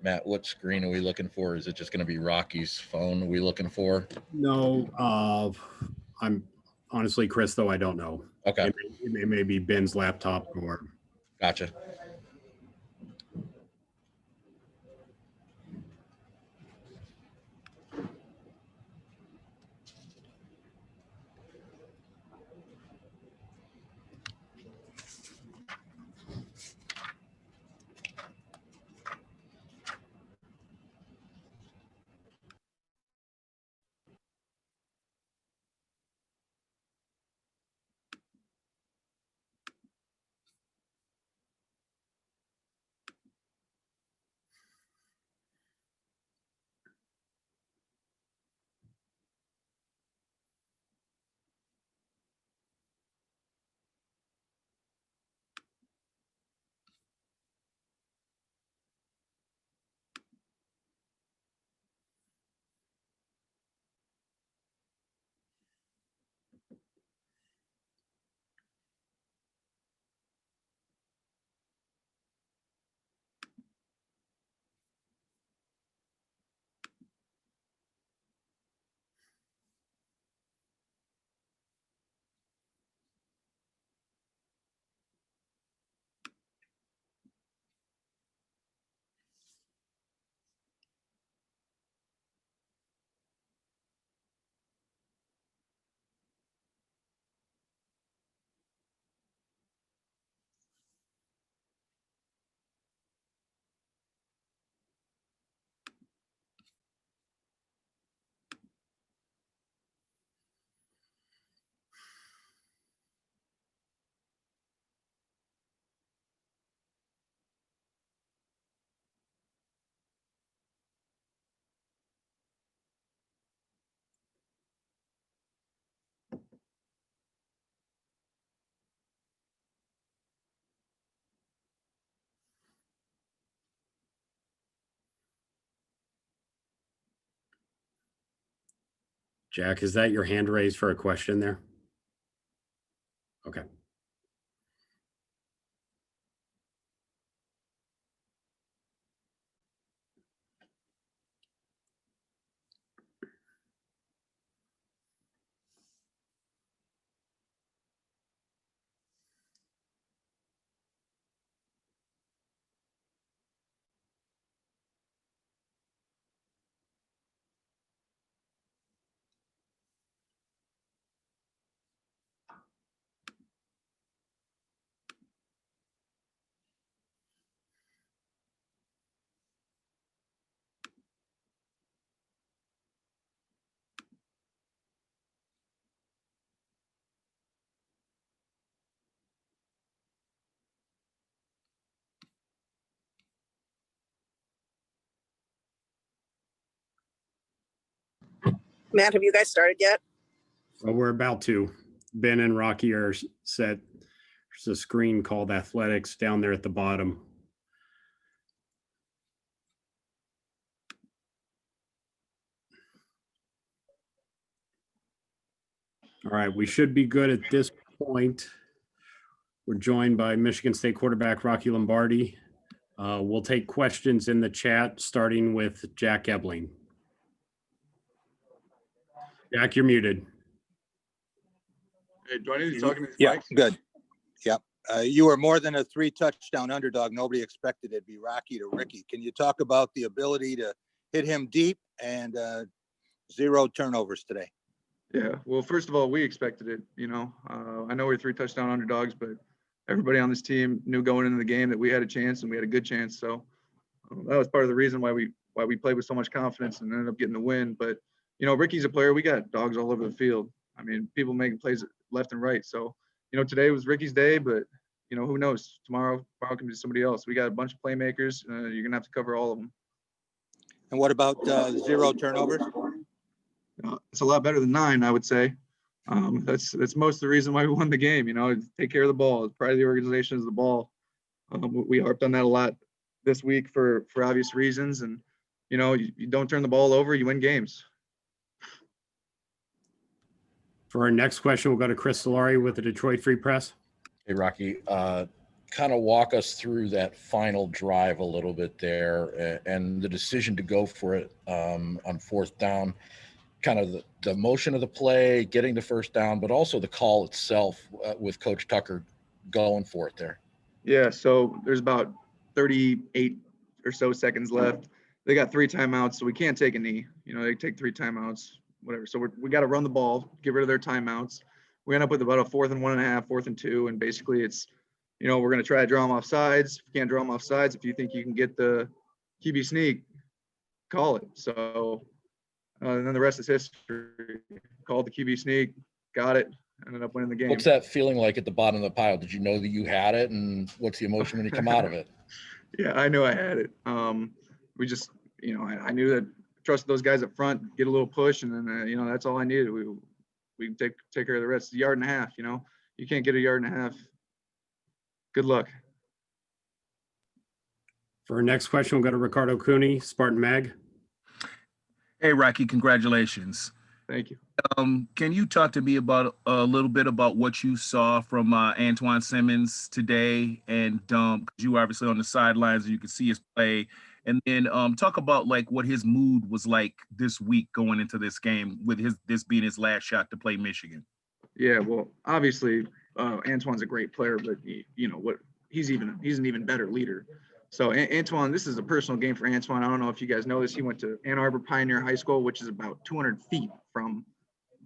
Matt, what screen are we looking for? Is it just going to be Rocky's phone we looking for? No, I'm honestly, Chris, though, I don't know. Okay. It may be Ben's laptop or. Gotcha. Jack, is that your hand raised for a question there? Okay. Matt, have you guys started yet? Well, we're about to. Ben and Rocky are set. There's a screen called Athletics down there at the bottom. All right, we should be good at this point. We're joined by Michigan State quarterback Rocky Lombardi. We'll take questions in the chat, starting with Jack Ebling. Jack, you're muted. Hey, do I need to talk into these Yeah, mics? good. Yep. You were more than a 3-touchdown underdog. Nobody expected it'd be Rocky to Ricky. Can you talk about the ability to hit him deep and 0 turnovers today? Yeah. Well, first of all, we expected it. I know we're 3-touchdown underdogs, but everybody on this team knew going into the game that we had a chance and we had a good chance. So that was part of the reason why we played with so much confidence and ended up getting the win. But Ricky's a player. We got dogs all over the field. I mean, people making plays left and right. So today was Ricky's day, but who knows? Tomorrow can be somebody else. We got a bunch of playmakers. You're gonna have to cover all of them. And what about 0 turnovers? It's a lot better than 9, I would say. That's most of the reason why we won the game. Take care of the ball. Pride of the organization is the ball. We harped on that a lot this week for obvious reasons. And you don't turn the ball over, you win games. For our next question, we'll go to Chris Solari with the Detroit Free Press. Hey, Rocky. kind of walk us through that final drive a little bit there and the decision to go for it on fourth down, kind of the motion of the play, getting the first down, but also the call itself with Coach Tucker going for it there. Yeah, so there's about 38 or so seconds left. They got 3 timeouts, so we can't take a knee. You know, they take 3 timeouts, whatever. So we got to run the ball, get rid of their timeouts. We end up with about a 4th and 1.5, 4th and 2, and basically it's, you know, we're going to try to draw them off sides. If you can't draw them off sides, if you think you can get the QB sneak, call it. So and then the rest is history. Called the QB sneak, got it, ended up winning the game. What's that feeling like at the bottom of the pile? Did you know that you had it, and what's the emotion when you come out of it? Yeah, I knew I had it. We just, you know, I knew that trusted those guys up front, get a little push, and then you know, that's all I needed. We take care of the rest. It's a 1.5 yards, you know. You can't get a 1.5 yards. Good luck. For our next question, we'll go to Ricardo Cooney, Spartan Mag. Hey, Rocky, congratulations. Thank you. Can you talk to me about a little bit about what you saw from Antoine Simmons today? And 'cause you were obviously on the sidelines and you could see his play. And then talk about like what his mood was like this week going into this game with this being his last shot to play Michigan. Yeah, well, obviously, Antoine's a great player, but you know what? He's an even better leader. So Antoine, this is a personal game for Antoine. I don't know if you guys know this. He went to Ann Arbor Pioneer High School, which is about 200 feet from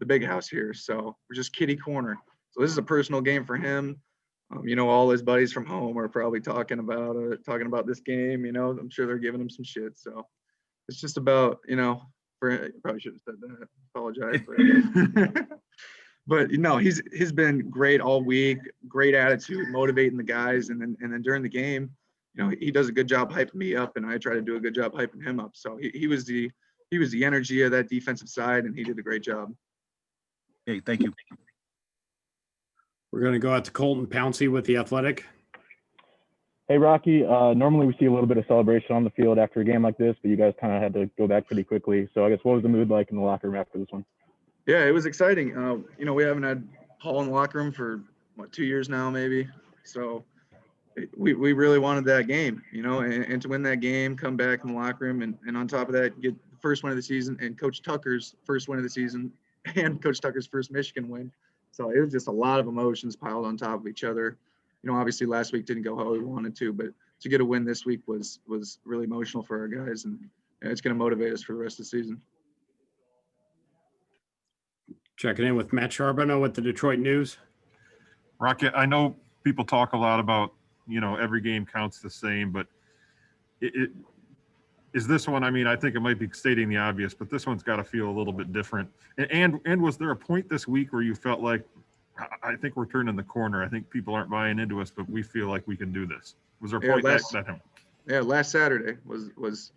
the big house here. So we're just kitty corner. So this is a personal game for him. You know, all his buddies from home are probably talking about this game. You know, I'm sure they're giving him some shit. So it's just about, you know, probably shouldn't have said that. Apologize. But you know, he's been great all week. Great attitude, motivating the guys, and then during the game, you know, he does a good job hyping me up, and I try to do a good job hyping him up. So he was the energy of that defensive side, and he did a great job. Hey, thank you. We're going to go out to Colton Pouncey with The Athletic. Hey, Rocky. Normally we see a little bit of celebration on the field after a game like this, but you guys kind of had to go back pretty quickly. So I guess what was the mood like in the locker room after this one? Yeah, it was exciting. You know, we haven't had Paul in the locker room for 2 years now, maybe. So we really wanted that game, you know, and to win that game, come back in the locker room, and on top of that, get the first win of the season and Coach Tucker's first win of the season and Coach Tucker's first Michigan win. So it was just a lot of emotions piled on top of each other. You know, obviously last week didn't go how we wanted to, but to get a win this week was really emotional for our guys, and it's going to motivate us for the rest of the season. Checking in with Matt Charbonneau with the Detroit News. Rocky, I know people talk a lot about, you know, every game counts the same, but is this one, I mean, I think it might be stating the obvious, but this one's got to feel a little bit different. And was there a point this week where you felt like, I think we're turning the corner. I think people aren't buying into us, but we feel like we can do this. Was there a point that him? Yeah, last Saturday was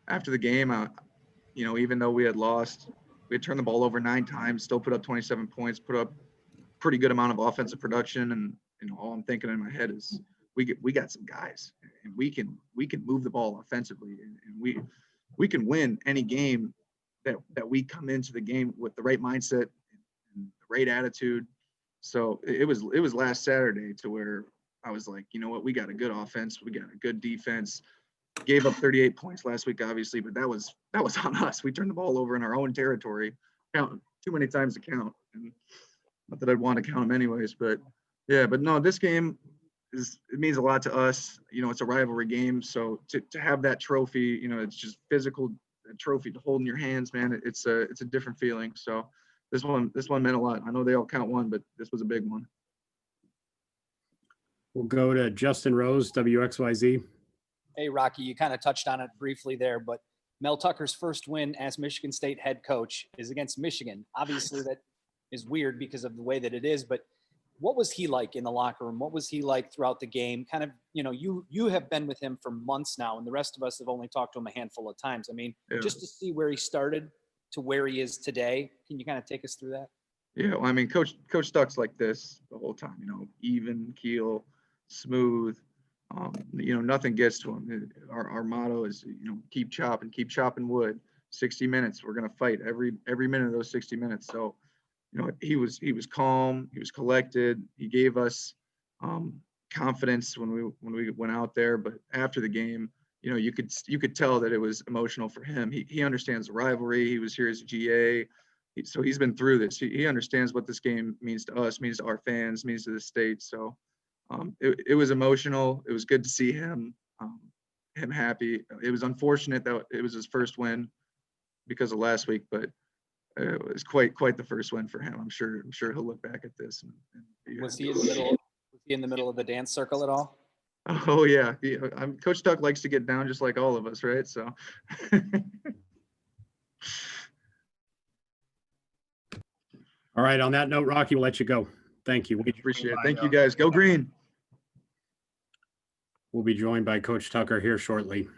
after the game. You know, even though we had lost, we had turned the ball over 9 times, still put up 27 points, put up pretty good amount of offensive production. And, you know, all I'm thinking in my head is we got some guys, and we can move the ball offensively, and we can win any game that we come into the game with the right mindset and the right attitude. So it was last Saturday to where I was like, you know what, we got a good offense, we got a good defense. Gave up 38 points last week, obviously, but that was on us. We turned the ball over in our own territory, count too many times to count. And not that I'd want to count them anyways, but yeah, but no, this game it means a lot to us. You know, it's a rivalry game, so to have that trophy, you know, it's just physical trophy to hold in your hands, man. It's a different feeling. So this one meant a lot. I know they all count one, but this was a big one. We'll go to Justin Rose, WXYZ. Hey, Rocky, you kind of touched on it briefly there, but Mel Tucker's first win as Michigan State head coach is against Michigan. Obviously, that is weird because of the way that it is, but what was he like in the locker room? What was he like throughout the game? Kind of, you know, you have been with him for months now, and the rest of us have only talked to him a handful of times. I mean, just to see where he started to where he is today, can you kind of take us through that? Yeah, well, I mean, Coach Stuck's like this the whole time, you know, even keel, smooth. You know, nothing gets to him. Our motto is, you know, keep chopping wood. 60 minutes, we're gonna fight every minute of those 60 minutes. So, you know, he was calm, he was collected. He gave us confidence when we went out there, but after the game, you know, you could tell that it was emotional for him. He understands the rivalry. He was here as a GA. So he's been through this. He understands what this game means to us, means to our fans, means to the state. So it was emotional. It was good to see him happy. It was unfortunate that it was his first win because of last week, but it was quite the first win for him. I'm sure he'll look back at this and be Was happy. he in the middle? Was he in the middle of the dance circle at all? Oh yeah, Coach Tuck likes to get down just like all of us, right? So. All right. On that note, Rocky, we'll let you go. Thank you. Appreciate it. Thank you guys. Go green. We'll be joined by Coach Tucker here shortly.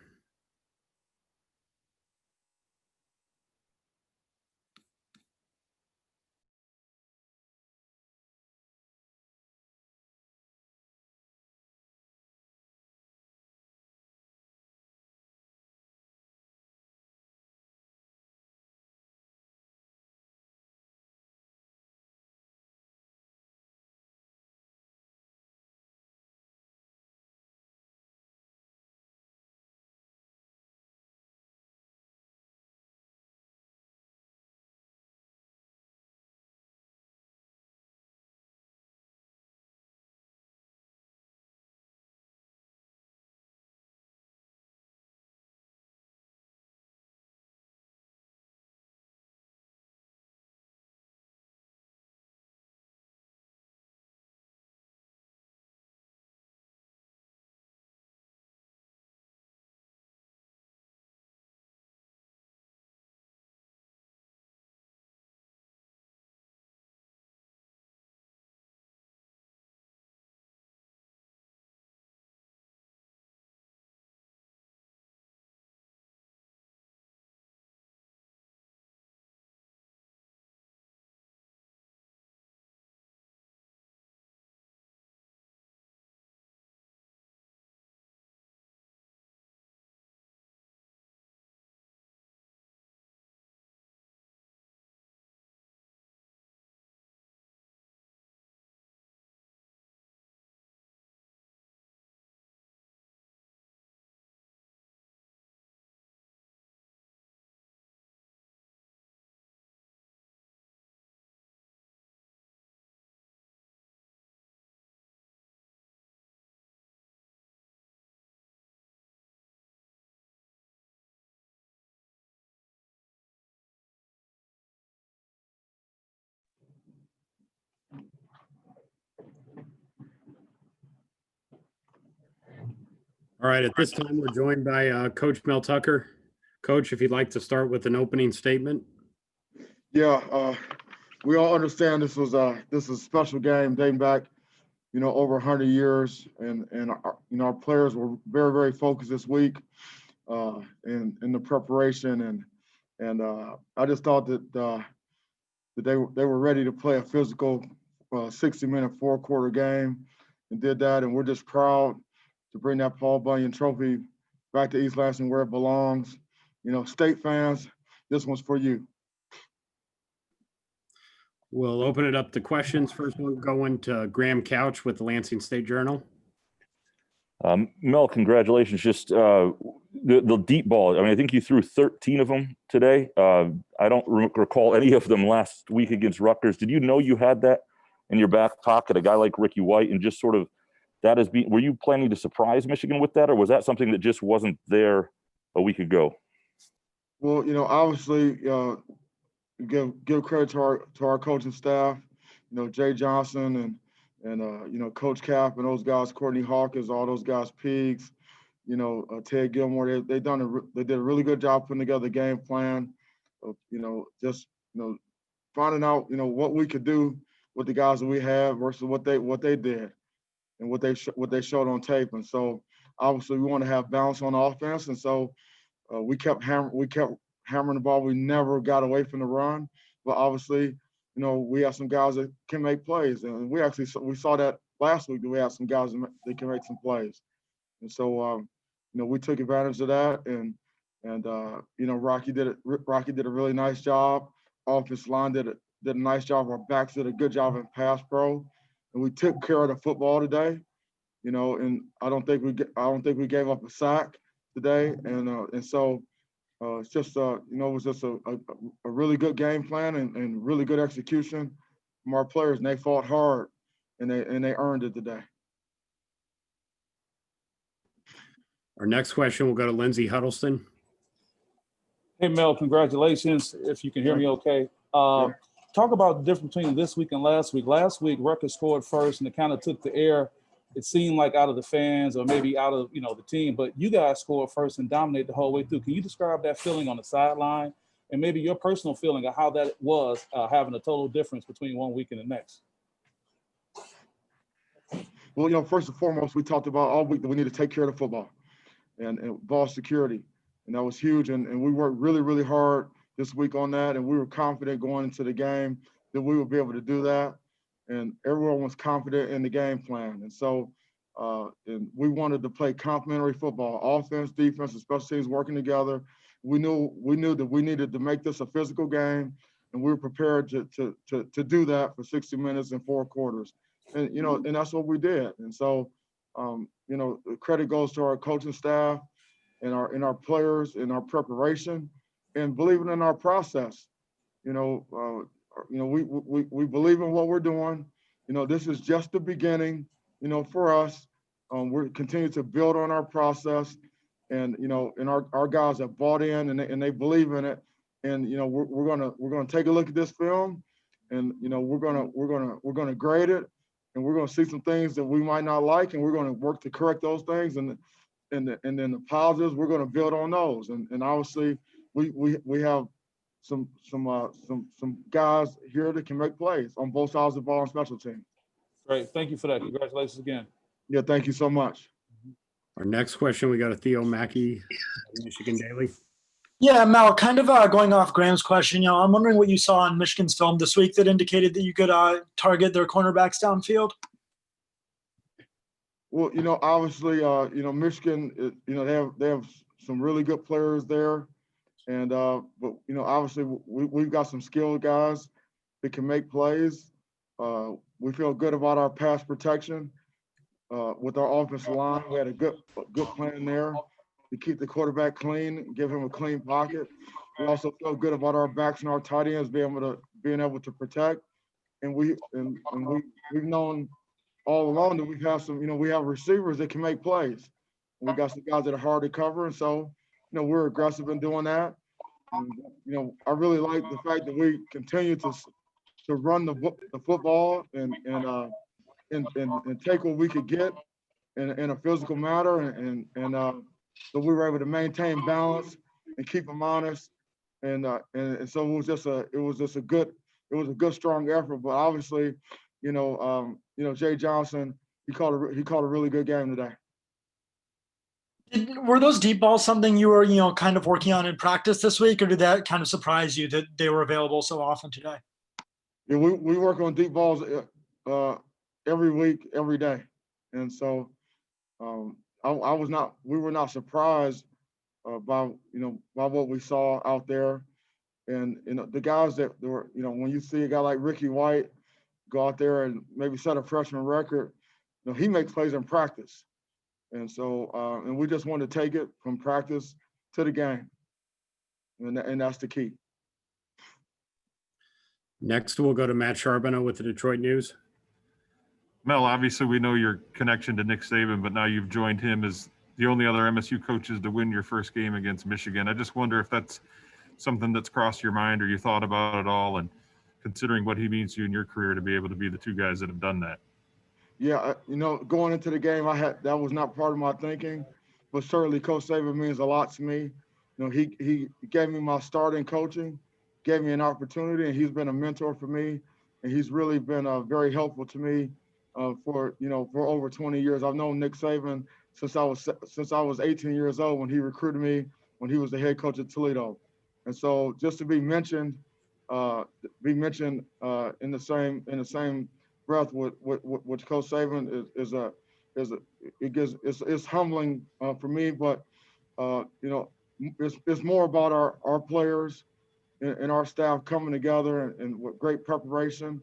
All right. At this time, we're joined by Coach Mel Tucker. Coach, if you'd like to start with an opening statement. Yeah, we all understand this is a special game dating back, over 100 years, and our, our players were very, very focused this week in the preparation, and I just thought that they were ready to play a physical 60-minute four-quarter game, and did that, and we're just proud to bring that Paul Bunyan Trophy back to East Lansing where it belongs. State fans, this one's for you. We'll open it up to questions. First one going to Graham Couch with the Lansing State Journal. Mel, congratulations. Just the deep ball. I mean, I think you threw 13 of them today. I don't recall any of them last week against Rutgers. Did you know you had that in your back pocket, a guy like Ricky White, and just sort of that is being, were you planning to surprise Michigan with that, or was that something that just wasn't there a week ago? Well, obviously, give credit to our coaching staff, Jay Johnson and Coach Cap and those guys, Courtney Hawkins, all those guys, Pigs, Ted Gilmore. They did a really good job putting together the game plan. Finding out what we could do with the guys that we have versus what they did and what they showed on tape. And so obviously we want to have balance on offense, and so we kept hammering the ball. We never got away from the run, but obviously, we have some guys that can make plays, and we saw that last week that we had some guys that can make some plays, and so we took advantage of that, and Rocky did a really nice job. Offensive line did a nice job. Our backs did a good job in pass pro, and we took care of the football today. you know, and I don't think we gave up a sack today, and so it's just you know, it was just a really good game plan and really good execution from our players, and they fought hard, and they earned it today. Our next question will go to Lindsey Huddleston. Hey, Mel, congratulations. If you can hear me okay. Talk about the difference between this week and last week. Last week, Rutgers scored first, and it kind of took the air, it seemed like, out of the fans or maybe out of, you know, the team. But you guys scored first and dominated the whole way through. Can you describe that feeling on the sideline and maybe your personal feeling of how that was having a total difference between one week and the next? Well, you know, first and foremost, we talked about all week that we need to take care of the football and ball security. And that was huge. And we worked really, really hard this week on that. And we were confident going into the game that we would be able to do that. And everyone was confident in the game plan. And so and we wanted to play complementary football, offense, defense, and special teams working together. We knew that we needed to make this a physical game, and we were prepared to do that for 60 minutes and 4 quarters. And, you know, and that's what we did. And so, you know, the credit goes to our coaching staff and our players and our preparation and believing in our process. You know, we believe in what we're doing. You know, this is just the beginning, you know, for us. We're continuing to build on our process, and, you know, and our guys have bought in and they believe in it. And, you know, we're gonna take a look at this film, and, you know, we're gonna grade it, and we're gonna see some things that we might not like, and we're gonna work to correct those things. And then the positives, we're gonna build on those. And obviously we have some guys here that can make plays on both sides of the ball and special teams. Great. Thank you for that. Congratulations again. Yeah, thank you so much. Our next question, we got a Theo Mackey, Michigan Daily. Yeah, Mel, kind of going off Graham's question, you know, I'm wondering what you saw on Michigan's film this week that indicated that you could target their cornerbacks downfield. Well, you know, obviously, you know, Michigan, you know, they have some really good players there, and but, you know, obviously we've got some skilled guys that can make plays. We feel good about our pass protection with our offensive line. We had a good plan there to keep the quarterback clean, give him a clean pocket. We also feel good about our backs and our tight ends being able to protect. And we've known all along that we've had some, you know, we have receivers that can make plays. And we got some guys that are hard to cover, and so, you know, we're aggressive in doing that. And, you know, I really like the fact that we continue to run the football and take what we could get in a physical manner, and so we were able to maintain balance and keep them honest, and so it was just a good strong effort. But obviously, you know, Jay Johnson, he called a really good game today. Were those deep balls something you were, you know, kind of working on in practice this week, or did that kind of surprise you that they were available so often today? Yeah, we work on deep balls every week, every day, and so we were not surprised by what we saw out there. And, you know, the guys that were, you know, when you see a guy like Ricky White go out there and maybe set a freshman record, you know, he makes plays in practice. And so, and we just want to take it from practice to the game. And that's the key. Next, we'll go to Matt Charbonneau with the Detroit News. Mel, obviously we know your connection to Nick Saban, but now you've joined him as the only other MSU coaches to win your first game against Michigan. I just wonder if that's something that's crossed your mind or you thought about it all, and considering what he means to you in your career to be able to be the two guys that have done that. Yeah, you know, going into the game, that was not part of my thinking, but certainly Coach Saban means a lot to me. You know, he gave me my starting coaching, gave me an opportunity, and he's been a mentor for me, and he's really been very helpful to me for over 20 years. I've known Nick Saban since I was 18 years old when he recruited me when he was the head coach at Toledo, and so just to be mentioned in the same breath with Coach Saban is humbling for me, but you know, it's more about our players and our staff coming together and with great preparation.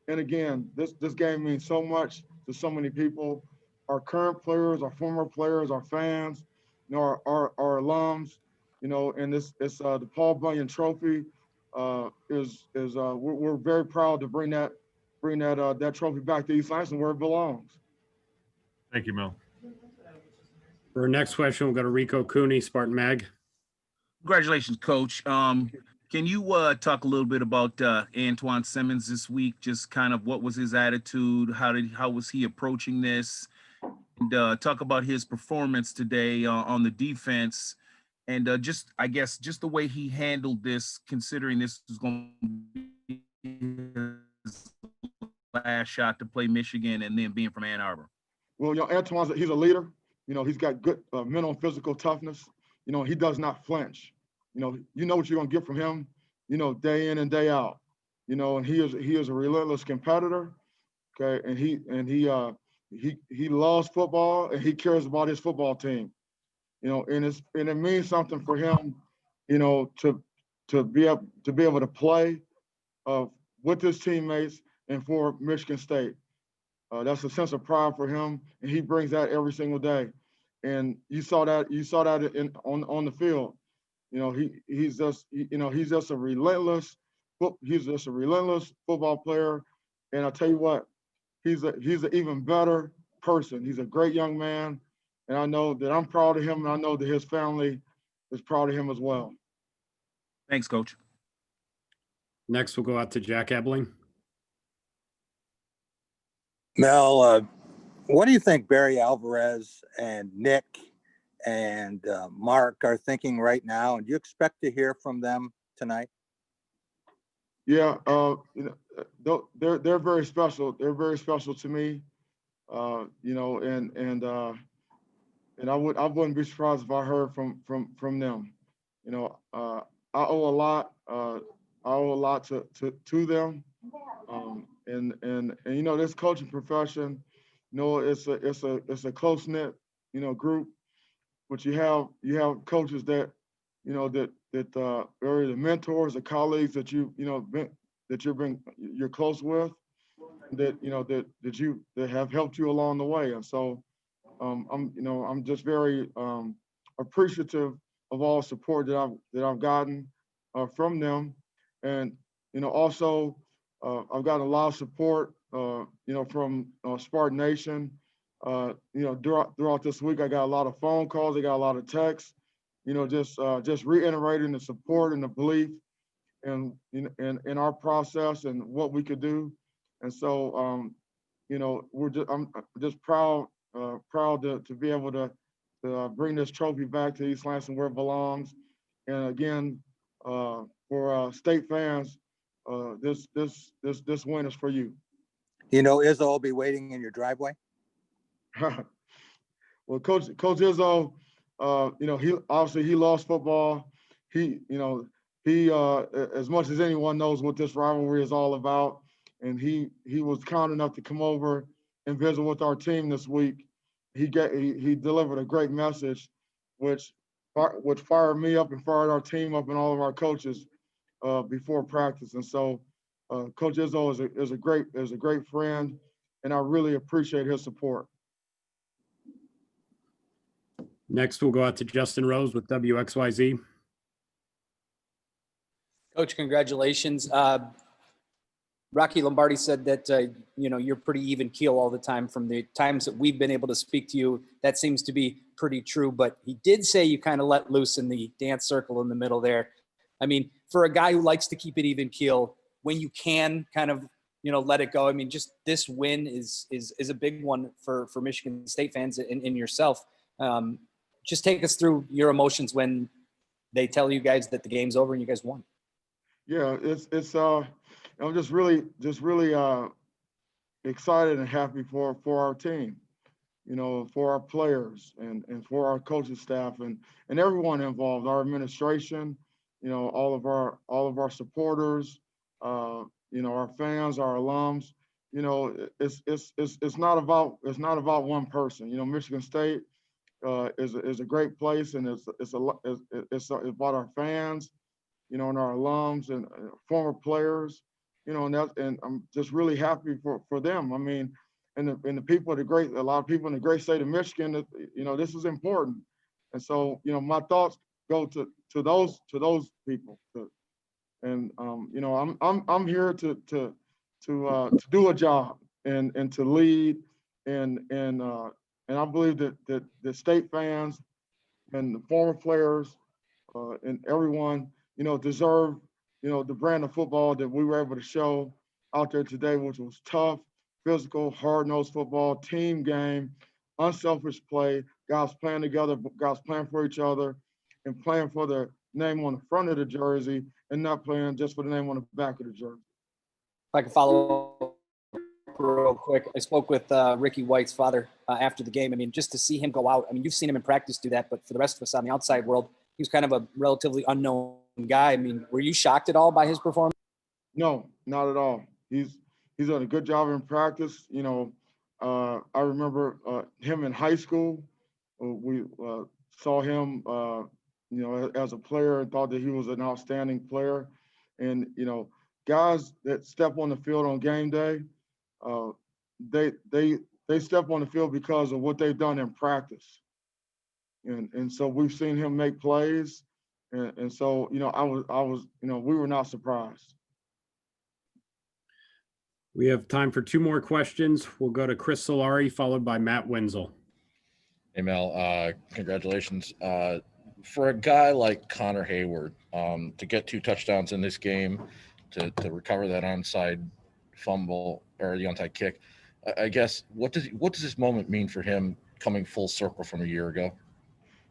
And again, this game means so much to so many people, our current players, our former players, our fans, you know, our alums, you know, and it's the Paul Bunyan Trophy we're very proud to bring that trophy back to East Lansing where it belongs. Thank you, Mel. For our next question, we'll go to Rico Cooney, Spartan Mag. Congratulations, Coach. Can you talk a little bit about Antoine Simmons this week? Just kind of what was his attitude? How was he approaching this? And talk about his performance today on the defense, and just the way he handled this, considering this is going to be his last shot to play Michigan, and then being from Ann Arbor. Well, you know, Antoine's he's a leader. You know, he's got good mental and physical toughness. You know, he does not flinch. You know what you're gonna get from him. You know, day in and day out. You know, and he is a relentless competitor. Okay, and he loves football and he cares about his football team. You know, and it means something for him. You know, to be able to play with his teammates and for Michigan State. That's a sense of pride for him, and he brings that every single day. And you saw that on the field. You know, he's just a relentless football player. And I'll tell you what, he's an even better person. He's a great young man, and I know that I'm proud of him, and I know that his family is proud of him as well. Thanks, Coach. Next, we'll go out to Jack Ebling. Mel, what do you think Barry Alvarez and Nick and Mark are thinking right now? And do you expect to hear from them tonight? Yeah, you know, they're very special. They're very special to me. You know, and I wouldn't be surprised if I heard from them. You know, I owe a lot. I owe a lot to them. And you know, this coaching profession, you know, it's a close knit, you know, group. But you have coaches that, you know, that are the mentors, the colleagues that you're close with, that you know that have helped you along the way. And so I'm just very appreciative of all the support that I've gotten from them. And you know, also I've gotten a lot of support you know, from Spartan Nation. You know, throughout this week, I got a lot of phone calls, I got a lot of texts, you know, just reiterating the support and the belief in our process and what we could do. And so you know, I'm just proud to be able to bring this trophy back to East Lansing where it belongs. And again, for state fans, this win is for you. You know, Izzo will be waiting in your driveway. Well, Coach Izzo, you know, he loves football. He as much as anyone knows what this rivalry is all about, and he was kind enough to come over and visit with our team this week. He delivered a great message, which fired me up and fired our team up and all of our coaches before practice. And so, Coach Izzo is a great friend, and I really appreciate his support. Next, we'll go out to Justin Rose with WXYZ. Coach, congratulations. Rocky Lombardi said that, you know, you're pretty even keel all the time. From the times that we've been able to speak to you, that seems to be pretty true. But he did say you kind of let loose in the dance circle in the middle there. I mean, for a guy who likes to keep it even keel, when you can kind of, you know, let it go. I mean, just this win is a big one for Michigan State fans and yourself. Just take us through your emotions when they tell you guys that the game's over and you guys won. Yeah, I'm just really excited and happy for our team, you know, for our players and for our coaching staff and everyone involved, our administration, you know, all of our supporters, you know, our fans, our alums. You know, it's not about one person. You know, Michigan State is a great place, and it's about our fans, you know, and our alums and former players, you know, and I'm just really happy for them. I mean, and the people of a lot of people in the great state of Michigan, that, you know, this is important. And so, you know, my thoughts go to those people. You know, I'm here to do a job and to lead, and I believe that the state fans and the former players and everyone, you know, deserve, you know, the brand of football that we were able to show out there today, which was tough, physical, hard-nosed football, team game, unselfish play, guys playing together, guys playing for each other, and playing for the name on the front of the jersey and not playing just for the name on the back of the jersey. If I can follow up real quick, I spoke with Ricky White's father after the game. I mean, just to see him go out, I mean, you've seen him in practice do that, but for the rest of us on the outside world, he's kind of a relatively unknown guy. I mean, were you shocked at all by his performance? No, not at all. He's done a good job in practice. You know, I remember him in high school. We saw him, you know, as a player, and thought that he was an outstanding player. And, you know, guys that step on the field on game day, they step on the field because of what they've done in practice. And so we've seen him make plays. And so, you know, I was, you know, we were not surprised. We have time for 2 more questions. We'll go to Chris Solari, followed by Matt Wenzel. Hey, Mel, congratulations. For a guy like Connor Hayward, to get 2 touchdowns in this game, to recover that onside fumble or the onside kick, I guess, what does this moment mean for him coming full circle from a year ago?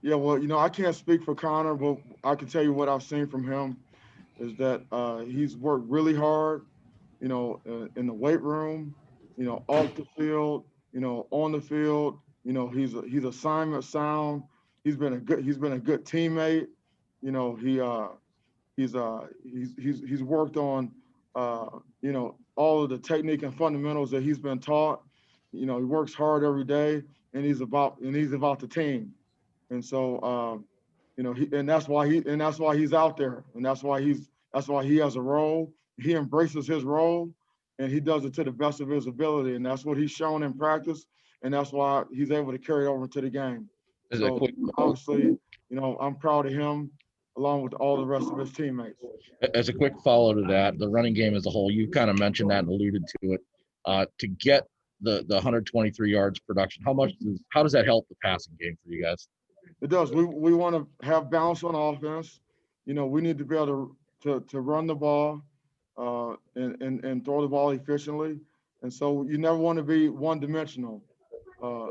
Yeah, well, you know, I can't speak for Connor, but I can tell you what I've seen from him is that he's worked really hard, you know, in the weight room, you know, off the field, you know, on the field. You know, he's assignment sound. He's been a good teammate. You know, he's worked on you know, all of the technique and fundamentals that he's been taught. You know, he works hard every day, and he's about the team. And so you know, that's why he's out there, and that's why he has a role. He embraces his role, and he does it to the best of his ability, and that's what he's shown in practice, and that's why he's able to carry it over to the game. So obviously, you know, I'm proud of him along with all the rest of his teammates. As a quick follow to that, the running game as a whole, you kind of mentioned that and alluded to it. To get the 123 yards production, how does that help the passing game for you guys? It does. We want to have balance on offense. You know, we need to be able to run the ball and throw the ball efficiently. And so you never want to be one-dimensional,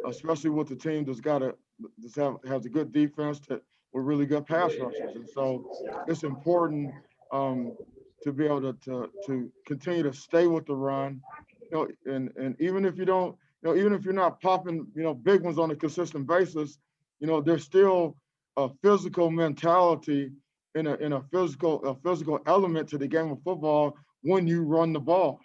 especially with the team has a good defense with really good pass rushers. And so it's important to be able to continue to stay with the run. You know, and even if you don't, you know, even if you're not popping, you know, big ones on a consistent basis, you know, there's still a physical mentality and a physical element to the game of football when you run the ball,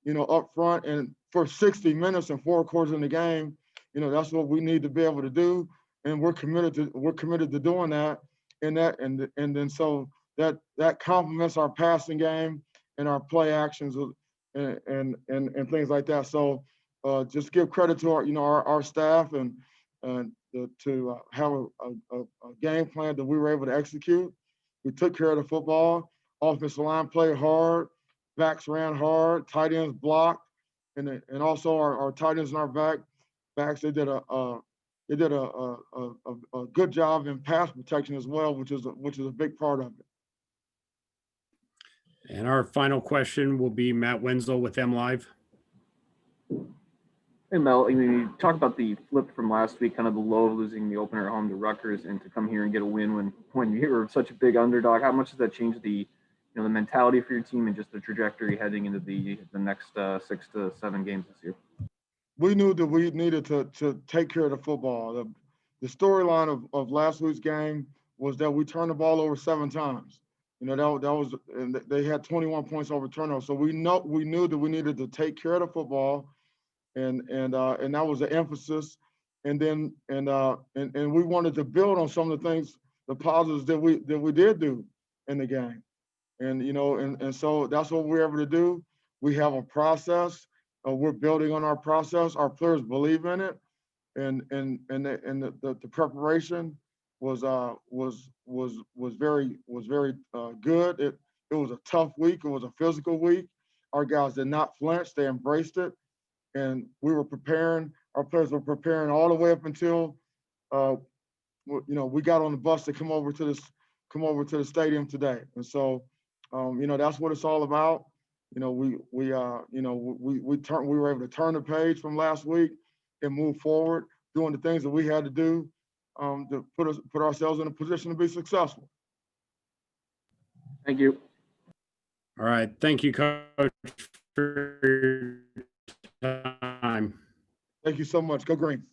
you know, up front and for 60 minutes and 4 quarters in the game. You know, that's what we need to be able to do, and we're committed to doing that. And then so that complements our passing game and our play actions and things like that. So just give credit to our staff and to have a game plan that we were able to execute. We took care of the football. Offensive line played hard. Backs ran hard. Tight ends blocked, and also our tight ends and our backs. They did a good job in pass protection as well, which is a big part of it. And our final question will be Matt Wenzel with MLive. Hey, Mel, I mean, you talked about the flip from last week, kind of the low of losing the opener at home to Rutgers, and to come here and get a win when you were such a big underdog. How much does that change the mentality for your team and just the trajectory heading into the next 6 to 7 games this year? We knew that we needed to take care of the football. The storyline of last week's game was that we turned the ball over 7 times. You know, that was, and they had 21 points over turnover. So we knew that we needed to take care of the football. And that was the emphasis, and we wanted to build on some of the things, the positives that we did do in the game, and you know, and so that's what we're able to do. We have a process we're building on our process. Our players believe in it, and the preparation was very good. It was a tough week. It was a physical week. Our guys did not flinch. They embraced it, and we were preparing. Our players were preparing all the way up until we got on the bus to come over to the stadium today. And so that's what it's all about. We were able to turn the page from last week and move forward, doing the things that we had to do to put ourselves in a position to be successful. Thank you. All right. Thank you, Coach, for your time. Thank you so much. Go Green.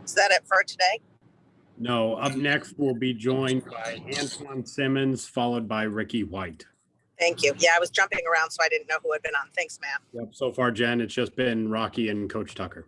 Is that it for today? No, up next, we'll be joined by Antoine Simmons, followed by Ricky White. Thank you. Yeah, I was jumping around, so I didn't know who had been on. Thanks, Matt. Yep. So far, Jen, it's just been Rocky and Coach Tucker.